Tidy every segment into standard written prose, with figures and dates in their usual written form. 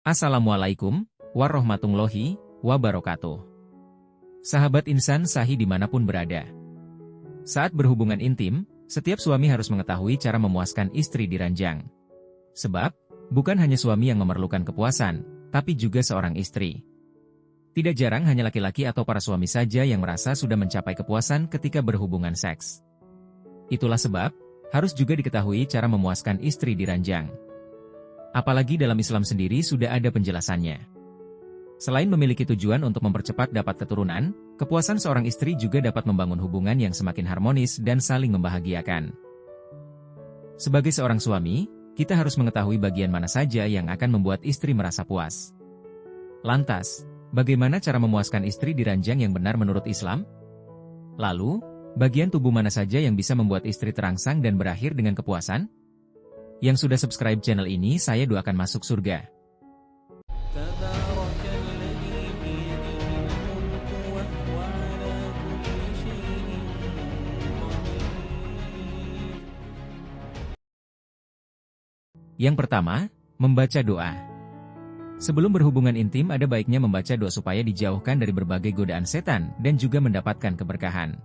Assalamualaikum warahmatullahi wabarakatuh. Sahabat insan sahih dimanapun berada. Saat berhubungan intim, setiap suami harus mengetahui cara memuaskan istri di ranjang. Sebab, bukan hanya suami yang memerlukan kepuasan, tapi juga seorang istri. Tidak jarang hanya laki-laki atau para suami saja yang merasa sudah mencapai kepuasan ketika berhubungan seks. Itulah sebab, harus juga diketahui cara memuaskan istri di ranjang. Apalagi dalam Islam sendiri sudah ada penjelasannya. Selain memiliki tujuan untuk mempercepat dapat keturunan, kepuasan seorang istri juga dapat membangun hubungan yang semakin harmonis dan saling membahagiakan. Sebagai seorang suami, kita harus mengetahui bagian mana saja yang akan membuat istri merasa puas. Lantas, bagaimana cara memuaskan istri di ranjang yang benar menurut Islam? Lalu, bagian tubuh mana saja yang bisa membuat istri terangsang dan berakhir dengan kepuasan? Yang sudah subscribe channel ini saya doakan masuk surga. Yang pertama, membaca doa. Sebelum berhubungan intim ada baiknya membaca doa supaya dijauhkan dari berbagai godaan setan dan juga mendapatkan keberkahan.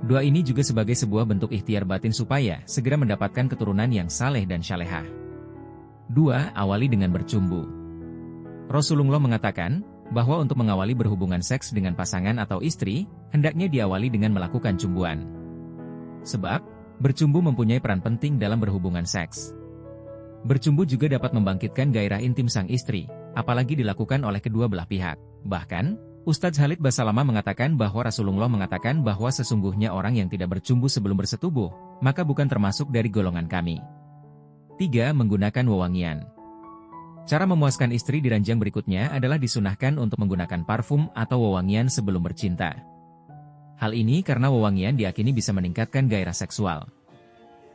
Doa ini juga sebagai sebuah bentuk ikhtiar batin supaya segera mendapatkan keturunan yang saleh dan salehah. 2. Awali dengan bercumbu. Rasulullah mengatakan bahwa untuk mengawali berhubungan seks dengan pasangan atau istri, hendaknya diawali dengan melakukan cumbuan. Sebab, bercumbu mempunyai peran penting dalam berhubungan seks. Bercumbu juga dapat membangkitkan gairah intim sang istri, apalagi dilakukan oleh kedua belah pihak. Bahkan, Ustadz Khalid Basalamah mengatakan bahwa Rasulullah mengatakan bahwa sesungguhnya orang yang tidak bercumbu sebelum bersetubuh, maka bukan termasuk dari golongan kami. 3. Menggunakan wewangian. Cara memuaskan istri di ranjang berikutnya adalah disunahkan untuk menggunakan parfum atau wewangian sebelum bercinta. Hal ini karena wewangian diyakini bisa meningkatkan gairah seksual.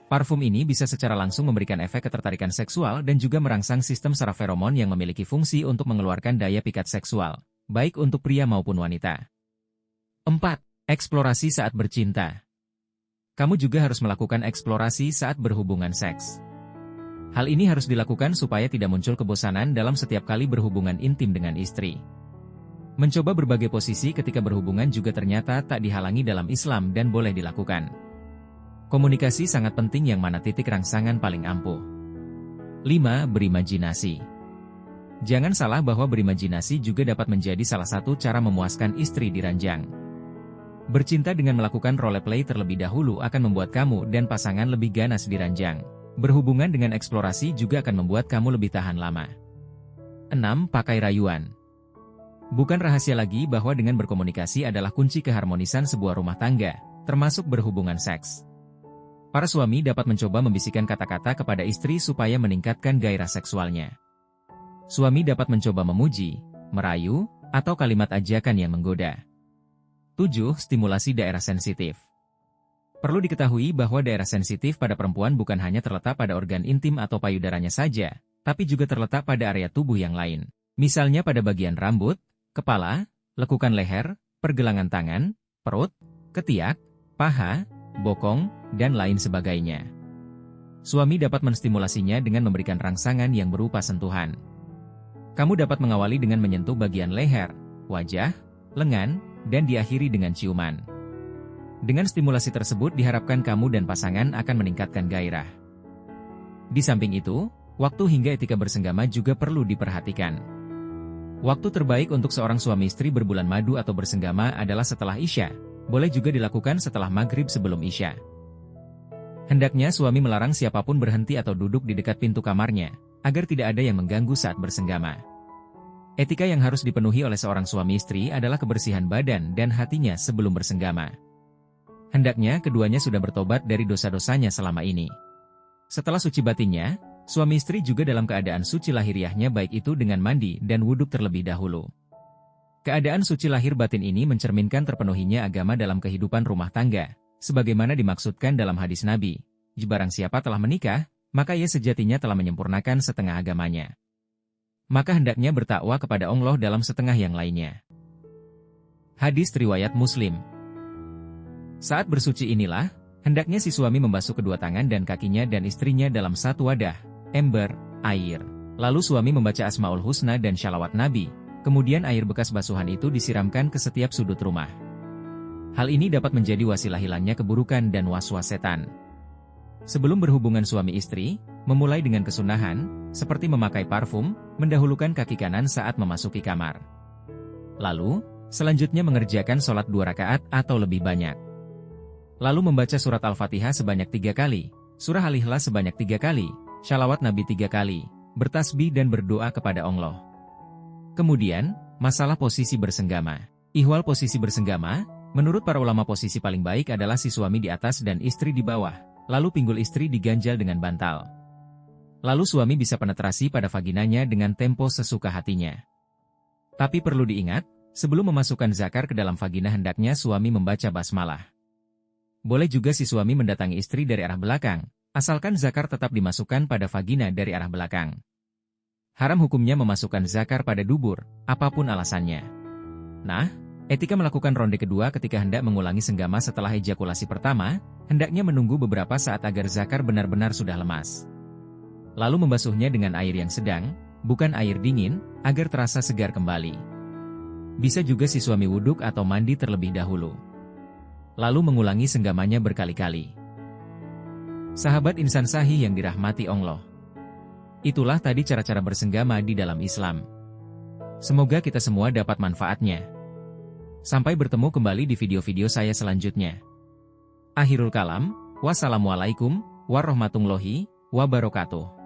Parfum ini bisa secara langsung memberikan efek ketertarikan seksual dan juga merangsang sistem saraf feromon yang memiliki fungsi untuk mengeluarkan daya pikat seksual, baik untuk pria maupun wanita. 4. Eksplorasi saat bercinta. Kamu juga harus melakukan eksplorasi saat berhubungan seks. Hal ini harus dilakukan supaya tidak muncul kebosanan dalam setiap kali berhubungan intim dengan istri. Mencoba berbagai posisi ketika berhubungan juga ternyata tak dihalangi dalam Islam dan boleh dilakukan. Komunikasi sangat penting yang mana titik rangsangan paling ampuh. 5. Berimajinasi. Jangan salah bahwa berimajinasi juga dapat menjadi salah satu cara memuaskan istri di ranjang. Bercinta dengan melakukan roleplay terlebih dahulu akan membuat kamu dan pasangan lebih ganas di ranjang. Berhubungan dengan eksplorasi juga akan membuat kamu lebih tahan lama. 6. Pakai rayuan. Bukan rahasia lagi bahwa dengan berkomunikasi adalah kunci keharmonisan sebuah rumah tangga, termasuk berhubungan seks. Para suami dapat mencoba membisikkan kata-kata kepada istri supaya meningkatkan gairah seksualnya. Suami dapat mencoba memuji, merayu, atau kalimat ajakan yang menggoda. 7. Stimulasi daerah sensitif. Perlu diketahui bahwa daerah sensitif pada perempuan bukan hanya terletak pada organ intim atau payudaranya saja, tapi juga terletak pada area tubuh yang lain. Misalnya pada bagian rambut, kepala, lekukan leher, pergelangan tangan, perut, ketiak, paha, bokong, dan lain sebagainya. Suami dapat menstimulasinya dengan memberikan rangsangan yang berupa sentuhan. Kamu dapat mengawali dengan menyentuh bagian leher, wajah, lengan, dan diakhiri dengan ciuman. Dengan stimulasi tersebut diharapkan kamu dan pasangan akan meningkatkan gairah. Di samping itu, waktu hingga etika bersenggama juga perlu diperhatikan. Waktu terbaik untuk seorang suami istri berbulan madu atau bersenggama adalah setelah Isya. Boleh juga dilakukan setelah maghrib sebelum Isya. Hendaknya suami melarang siapapun berhenti atau duduk di dekat pintu kamarnya, agar tidak ada yang mengganggu saat bersenggama. Etika yang harus dipenuhi oleh seorang suami istri adalah kebersihan badan dan hatinya sebelum bersenggama. Hendaknya keduanya sudah bertobat dari dosa-dosanya selama ini. Setelah suci batinnya, suami istri juga dalam keadaan suci lahiriahnya baik itu dengan mandi dan wuduk terlebih dahulu. Keadaan suci lahir batin ini mencerminkan terpenuhinya agama dalam kehidupan rumah tangga, sebagaimana dimaksudkan dalam hadis Nabi, "Barang siapa telah menikah, maka ia sejatinya telah menyempurnakan setengah agamanya." Maka hendaknya bertakwa kepada Allah dalam setengah yang lainnya. Hadis riwayat Muslim. Saat bersuci inilah, hendaknya si suami membasuh kedua tangan dan kakinya dan istrinya dalam satu wadah, ember, air. Lalu suami membaca Asmaul Husna dan shalawat Nabi, kemudian air bekas basuhan itu disiramkan ke setiap sudut rumah. Hal ini dapat menjadi wasilah hilangnya keburukan dan was-was setan. Sebelum berhubungan suami istri, memulai dengan kesunahan, seperti memakai parfum, mendahulukan kaki kanan saat memasuki kamar. Lalu, selanjutnya mengerjakan sholat 2 rakaat atau lebih banyak. Lalu membaca surat Al-Fatihah sebanyak 3 kali, surah Al-Ikhlas sebanyak 3 kali, shalawat Nabi 3 kali, bertasbih dan berdoa kepada Allah. Kemudian, masalah posisi bersenggama. Ihwal posisi bersenggama, menurut para ulama posisi paling baik adalah si suami di atas dan istri di bawah, lalu pinggul istri diganjal dengan bantal. Lalu suami bisa penetrasi pada vaginanya dengan tempo sesuka hatinya. Tapi perlu diingat, sebelum memasukkan zakar ke dalam vagina hendaknya suami membaca basmalah. Boleh juga si suami mendatangi istri dari arah belakang, asalkan zakar tetap dimasukkan pada vagina dari arah belakang. Haram hukumnya memasukkan zakar pada dubur, apapun alasannya. Nah, etika melakukan ronde kedua ketika hendak mengulangi senggama setelah ejakulasi pertama, hendaknya menunggu beberapa saat agar zakar benar-benar sudah lemas. Lalu membasuhnya dengan air yang sedang, bukan air dingin, agar terasa segar kembali. Bisa juga si suami wuduk atau mandi terlebih dahulu. Lalu mengulangi senggamanya berkali-kali. Sahabat insan sahih yang dirahmati Allah. Itulah tadi cara-cara bersenggama di dalam Islam. Semoga kita semua dapat manfaatnya. Sampai bertemu kembali di video-video saya selanjutnya. Akhirul kalam, wassalamualaikum warahmatullahi wabarakatuh.